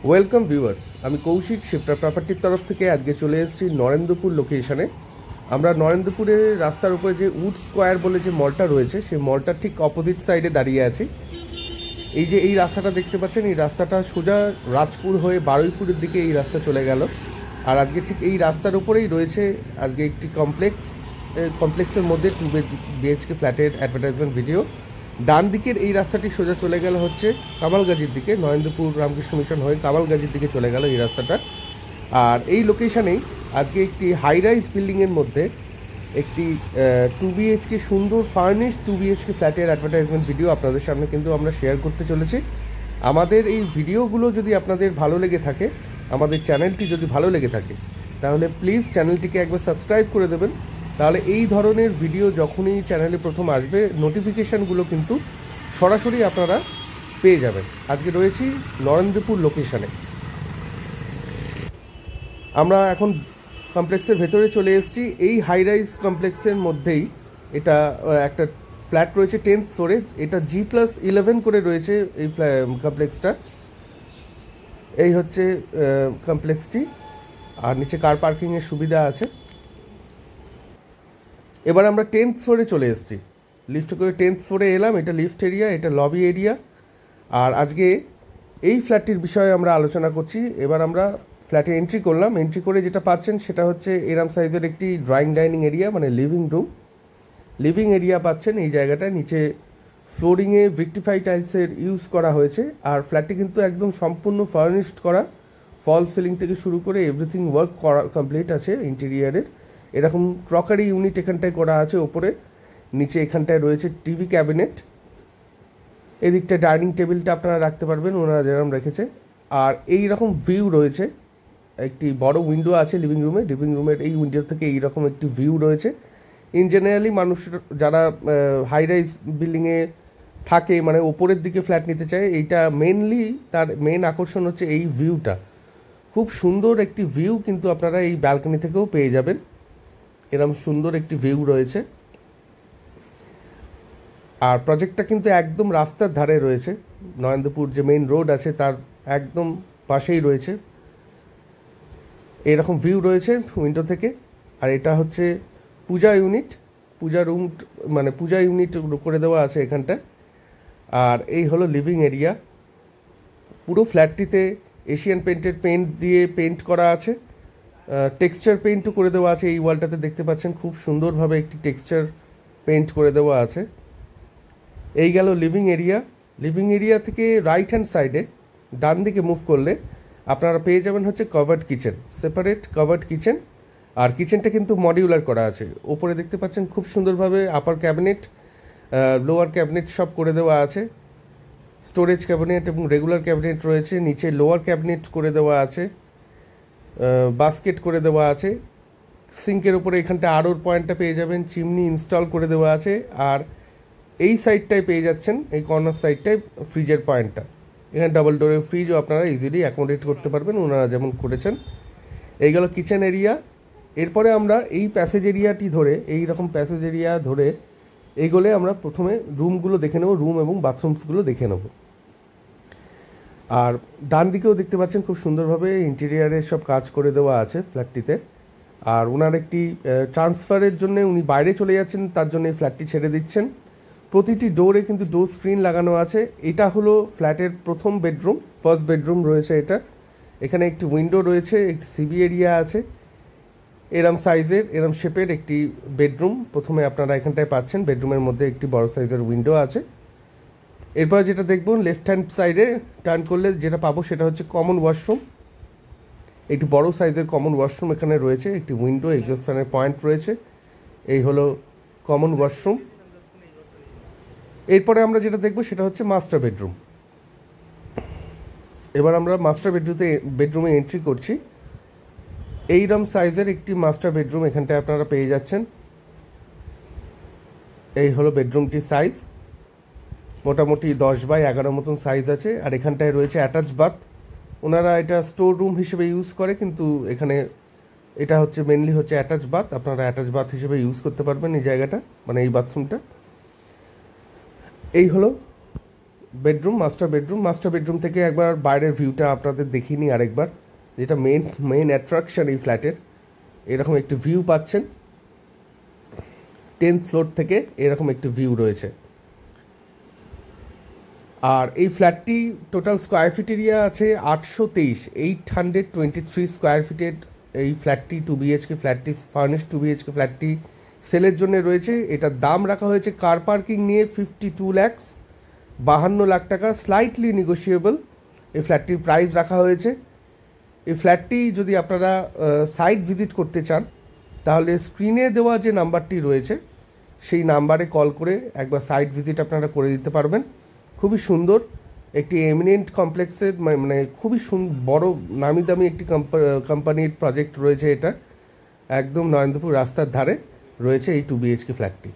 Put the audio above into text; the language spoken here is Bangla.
ওয়েলকাম ভিউয়ার্স, আমি কৌশিক শিফটার প্রপার্টির তরফ থেকে আজকে চলে এসেছি নরেন্দ্রপুর লোকেশনে। আমরা নরেন্দ্রপুরের রাস্তার উপরে যে উড স্কোয়ার বলে যে মলটা রয়েছে সেই মলটার ঠিক অপোজিট সাইডে দাঁড়িয়ে আছি। এই যে এই রাস্তাটা দেখতে পাচ্ছেন, এই রাস্তাটা সোজা রাজপুর হয়ে বারুইপুরের দিকে এই রাস্তা চলে গেল। আর আজকে ঠিক এই রাস্তার উপরেই রয়েছে আজকে একটি কমপ্লেক্সের মধ্যে 2 BHK ফ্ল্যাটের অ্যাডভার্টাইজমেন্ট ভিডিও। ডান দিকের এই রাস্তাটি সোজা চলে গেল হচ্ছে কামালগাজির দিকে, নরেন্দ্রপুর রামকৃষ্ণ মিশন হয়ে কামালগাজির দিকে চলে গেল এই রাস্তাটা। আর এই লোকেশনেই আজকে একটি হাই রাইজ বিল্ডিংয়ের মধ্যে একটি 2 BHK সুন্দর ফার্নিশড 2 BHK ফ্ল্যাটের অ্যাডভার্টাইজমেন্ট ভিডিও আপনাদের সামনে কিন্তু আমরা শেয়ার করতে চলেছি। আমাদের এই ভিডিওগুলো যদি আপনাদের ভালো লেগে থাকে, আমাদের চ্যানেলটি যদি ভালো লেগে থাকে, তাহলে প্লিজ চ্যানেলটিকে একবার সাবস্ক্রাইব করে দেবেন। তাহলে এই ধরনের ভিডিও যখনই চ্যানেলে প্রথম আসবে, নোটিফিকেশানগুলো কিন্তু সরাসরি আপনারা পেয়ে যাবেন। আজকে রয়েছি নরেন্দ্রপুর লোকেশনে। আমরা এখন কমপ্লেক্সের ভেতরে চলে এসেছি। এই হাই রাইজ কমপ্লেক্সের মধ্যেই এটা একটা ফ্ল্যাট রয়েছে 10th ফ্লোরে। এটা G+11 করে রয়েছে এই কমপ্লেক্সটা। এই হচ্ছে কমপ্লেক্সটি, আর নিচে কার পার্কিংয়ের সুবিধা আছে। এবার আমরা 10th ফ্লোরে চলে এসেছি, লিফট করে 10th ফ্লোরে এলাম। এটা লিফট এরিয়া, এটা লবি এরিয়া। আর আজকে এই ফ্ল্যাটটির বিষয়ে আমরা আলোচনা করছি। এবার আমরা ফ্ল্যাটে এন্ট্রি করলাম। এন্ট্রি করে যেটা পাচ্ছেন সেটা হচ্ছে এরম সাইজের একটি ড্রয়িং ডাইনিং এরিয়া, মানে লিভিং এরিয়া পাচ্ছেন এই জায়গাটায়। নিচে ফ্লোরিংয়ে ভিক্টিফাই টাইলসের ইউজ করা হয়েছে। আর ফ্ল্যাটটি কিন্তু একদম সম্পূর্ণ ফার্নিশড করা, ফল সিলিং থেকে শুরু করে এভরিথিং ওয়ার্ক করা কমপ্লিট আছে ইন্টেরিয়ারের। এরকম ক্রকারি ইউনিট এখানটায় করা আছে ওপরে। নিচে এখানটায় রয়েছে টিভি ক্যাবিনেট। এদিকটা ডাইনিং টেবিলটা আপনারা রাখতে পারবেন, ওনারা যেরকম রেখেছে। আর এই রকম ভিউ রয়েছে, একটি বড় উইন্ডো আছে লিভিং রুমের এই উইন্ডো থেকে এইরকম একটি ভিউ রয়েছে। ইন জেনারেলি মানুষ যারা হাই রাইজ বিল্ডিংয়ে থাকে, মানে ওপরের দিকে ফ্ল্যাট নিতে চায়, এইটা মেনলি তার মেন আকর্ষণ হচ্ছে এই ভিউটা। খুব সুন্দর একটি ভিউ কিন্তু আপনারা এই ব্যালকনি থেকেও পেয়ে যাবেন। এরকম সুন্দর একটি ভিউ রয়েছে। আর প্রজেক্টটা কিন্তু একদম রাস্তার ধারে রয়েছে, নরেন্দ্রপুর যে মেইন রোড আছে তার একদম পাশেই রয়েছে। এরকম ভিউ রয়েছে উইন্ডো থেকে। আর এটা হচ্ছে পূজা রুম, মানে পূজা ইউনিট করে দেওয়া আছে এখানটা। আর এই হলো লিভিং এরিয়া। পুরো ফ্ল্যাটটিতে এশিয়ান পেন্টের পেন্ট দিয়ে পেন্ট করা আছে, টেক্সচার পেন্টও করে দেওয়া আছে। এই ওয়ালটাতে দেখতে পাচ্ছেন খুব সুন্দরভাবে একটি টেক্সচার পেন্ট করে দেওয়া আছে। এই গেল লিভিং এরিয়া থেকে রাইট হ্যান্ড সাইডে ডান দিকে মুভ করলে আপনারা পেয়ে যাবেন হচ্ছে covered kitchen, separate covered kitchen. আর কিচেনটা কিন্তু মডিউলার করা আছে। ওপরে দেখতে পাচ্ছেন খুব সুন্দরভাবে আপার ক্যাবিনেট, লোয়ার ক্যাবিনেট সব করে দেওয়া আছে। স্টোরেজ ক্যাবিনেট এবং রেগুলার ক্যাবিনেট রয়েছে। নিচে লোয়ার ক্যাবিনেট করে দেওয়া আছে, বাস্কেট করে দেওয়া আছে। সিঙ্কের উপরে এখানটা আরোর পয়েন্টটা পেয়ে যাবেন, চিমনি ইনস্টল করে দেওয়া আছে। আর এই সাইডটায় পেয়ে যাচ্ছেন, এই কর্নার সাইডটায় ফ্রিজের পয়েন্টটা। এখানে ডাবল ডোরের ফ্রিজও আপনারা ইজিলি অ্যাকোমোডেট করতে পারবেন, ওনারা যেমন করেছেন। এই গেল কিচেন এরিয়া। এরপরে আমরা এই প্যাসেজ এরিয়াটি ধরে, এই রকম প্যাসেজ এরিয়া ধরে এইগুলো আমরা প্রথমে রুমগুলো দেখে নেব, রুম এবং বাথরুমসগুলো দেখে নেব। আর ডান দিকেও দেখতে পাচ্ছেন খুব সুন্দরভাবে ইন্টেরিয়ারের সব কাজ করে দেওয়া আছে ফ্ল্যাটটিতে। আর ওনার একটি ট্রান্সফারের জন্য উনি বাইরে চলে যাচ্ছেন, তার জন্য এই ফ্ল্যাটটি ছেড়ে দিচ্ছেন। প্রতিটি ডোরে কিন্তু ডোর স্ক্রিন লাগানো আছে। এটা হলো ফ্ল্যাটের প্রথম বেডরুম, ফার্স্ট বেডরুম রয়েছে এটা। এখানে একটি উইন্ডো রয়েছে, একটি সিবি এরিয়া আছে। এরম সাইজের, এরম শেপের একটি বেডরুম প্রথমে আপনারা এখানটায় পাচ্ছেন। বেডরুমের মধ্যে একটি বড় সাইজের উইন্ডো আছে। এরপর যেটা দেখব, লেফট হ্যান্ড সাইডে টার্ন করলে যেটা পাবো সেটা হচ্ছে কমন ওয়াশরুম। একটি বড় সাইজের কমন ওয়াশরুম এখানে রয়েছে, একটি উইন্ডো, এক্সস্ট ফ্যানের পয়েন্ট রয়েছে। এই হলো কমন ওয়াশরুম। এরপরে আমরা যেটা দেখব সেটা হচ্ছে মাস্টার বেডরুম। এবার আমরা মাস্টার বেডরুমে এন্ট্রি করছি। এইরকম সাইজের একটি মাস্টার বেডরুম এখানটায় আপনারা পেয়ে যাচ্ছেন। এই হলো বেডরুমটির সাইজ, মোটামুটি 10x11 মতন সাইজ আছে। আর এখানটায় রয়েছে অ্যাটাচ বাথ। ওনারা এটা স্টোর রুম হিসেবে ইউজ করে, কিন্তু এখানে এটা হচ্ছে মেনলি হচ্ছে অ্যাটাচ বাথ। আপনারা অ্যাটাচ বাথ হিসেবে ইউজ করতে পারবেন এই জায়গাটা, মানে এই বাথরুমটা। এই হলো মাস্টার বেডরুম থেকে একবার বাইরের ভিউটা আপনাদের দেখিনি আরেকবার, যেটা মেইন অ্যাট্রাকশন এই ফ্ল্যাটের। এরকম একটি ভিউ পাচ্ছেন, 10th ফ্লোর থেকে এরকম একটি ভিউ রয়েছে। আর এই ফ্ল্যাটটি টোটাল স্কোয়ার ফিট এরিয়া আছে 823 স্কোয়ার ফিটের এই ফ্ল্যাটটি 2 BHK ফ্ল্যাটটি, ফার্নিশ 2 BHK ফ্ল্যাটটি সেলের জন্য রয়েছে। এটার দাম রাখা হয়েছে কার পার্কিং নিয়ে 52 lakhs, 52 লাখ টাকা, স্লাইটলি নেগোশিয়েবল এই ফ্ল্যাটটির প্রাইস রাখা হয়েছে। এই ফ্ল্যাটটি যদি আপনারা সাইট ভিজিট করতে চান তাহলে স্ক্রিনে দেওয়া যে নাম্বারটি রয়েছে সেই নাম্বারে কল করে একবার সাইট ভিজিট আপনারা করে দিতে পারবেন। খুবই সুন্দর একটি এমিনেন্ট কমপ্লেক্সের, মানে খুবই বড় নামি দামি একটি কোম্পানির প্রজেক্ট রয়েছে এটা। একদম নরেন্দ্রপুর রাস্তার ধারে রয়েছে এই 2 BHK ফ্ল্যাটটি।